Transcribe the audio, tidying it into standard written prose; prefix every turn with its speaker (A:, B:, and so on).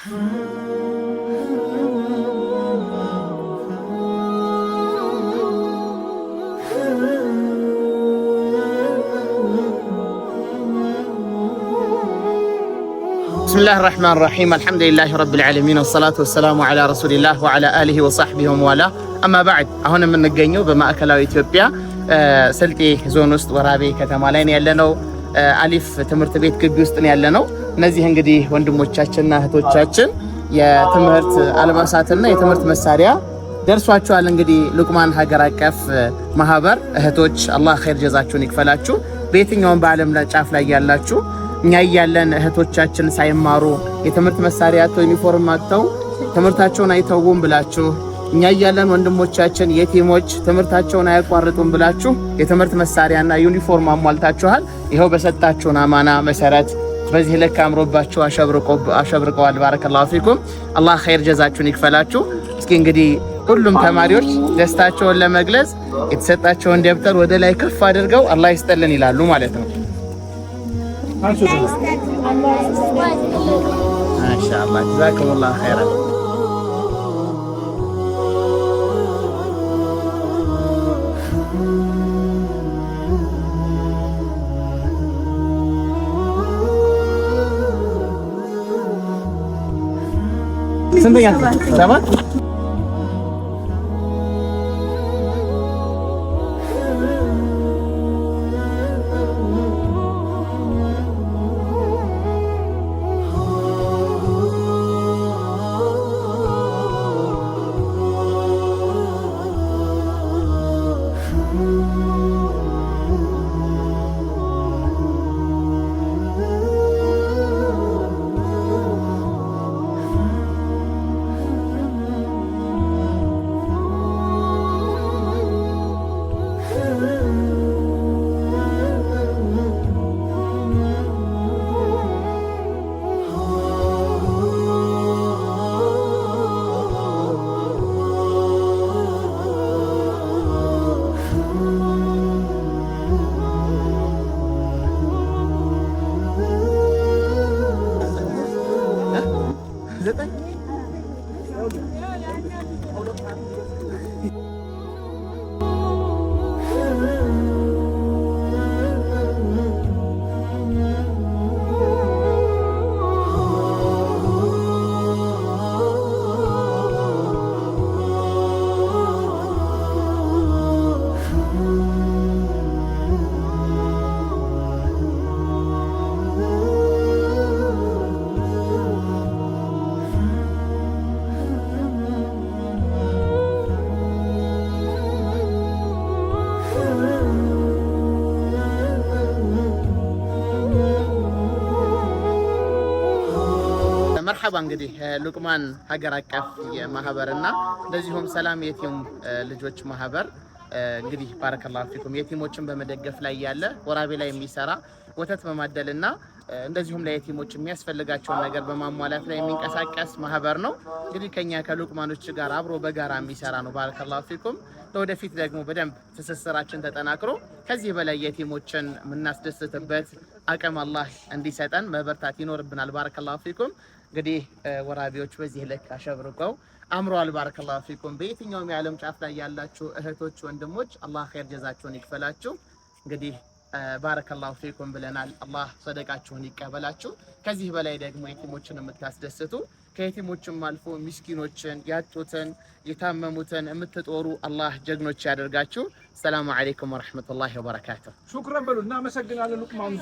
A: بسم الله الرحمن الرحيم الحمد لله رب العالمين والصلاة والسلام على رسول الله وعلى آله وصحبه وموالاه أما بعد هنا من نجنيو بمأكلاوي إثيوبيا سلطي زون وسط ورابي ከተማ ላይ ነው ያለነው አሊፍ ትምህርት ቤት ግቢ ውስጥ ነው ያለነው እነዚህ እንግዲህ ወንድሞቻችንና እህቶቻችን የትምህርት አልባሳትና የትምህርት መሳሪያ ደርሷቸዋል እንግዲህ ሉቅማን ሀገር አቀፍ ማህበር እህቶች አላህ ኸይር ጀዛችሁን ይክፈላችሁ በየትኛውም በአለም ላይ ጫፍ ላይ ያላችሁ እኛ ያያለን እህቶቻችን ሳይማሩ የትምህርት መሳሪያ አጥተው ዩኒፎርም አጥተው ትምህርታቸውን አይተውም ብላችሁ እኛ ያያለን ወንድሞቻችን የቲሞች ትምህርታቸውን አያቋርጡም ብላችሁ የትምህርት መሳሪያና ዩኒፎርም አሟልታችኋል ይሄው በሰጣችሁን አማና መሰረት በዚህ ልክ አምሮባችሁ አሸብርቀዋል ባረከላሁ ፊኩም አላህ ኸይር ጀዛችሁን ይክፈላችሁ እስኪ እንግዲህ ሁሉም ተማሪዎች ደስታቸውን ለመግለጽ የተሰጣቸውን ደብተር ወደ ላይ ከፍ አድርገው አላህ ይስጠልን ይላሉ ማለት ነው ማሻአላህ ጀዛኩሙላህ ኸይራን ስንተኛ ሰባት مرحبا እንግዲህ ሉቅማን ሀገር አቀፍ የማህበርና እንደዚሁም ሰላም የቲም ልጆች ማህበር እንግዲህ ባረከላሁ ፊኩም የቲሞችን በመደገፍ ላይ ያለ ወራቤ ላይ የሚሰራ ወተት በማደልና እንደዚሁም ለየቲሞች የሚያስፈልጋቸውን ነገር በማሟላት ላይ የሚንቀሳቀስ ማህበር ነው እንግዲህ ከኛ ከሉቅማኖች ጋር አብሮ በጋራ የሚሰራ ነው ባረከላሁ ፊኩም ለወደፊት ደግሞ በደንብ ትስስራችን ተጠናክሮ ከዚህ በላይ የቲሞችን ምናስደስትበት አቅም አላህ እንዲሰጠን መበርታት ይኖርብናል ባረከላሁ ፊኩም እንግዲህ ወራቢዎች በዚህ ልክ አሸብርቀው አምሯል ባረከላሁ ፊኩም በየትኛውም የዓለም ጫፍ ላይ ያላችሁ እህቶች ወንድሞች አላህ ኸይር ጀዛችሁን ይክፈላችሁ እንግዲህ ባረከላሁ ፊኩም ብለናል አላህ ሰደቃችሁን ይቀበላችሁ ከዚህ በላይ ደግሞ የቲሞችን የምታስደስቱ ከየቲሞችም አልፎ ምስኪኖችን ያጡትን የታመሙትን የምትጦሩ አላህ ጀግኖች ያደርጋችሁ ሰላም አለይኩም ወራህመቱላሂ ወበረካቱ ሹክራን በሉና መሰግናለን ሉቅማን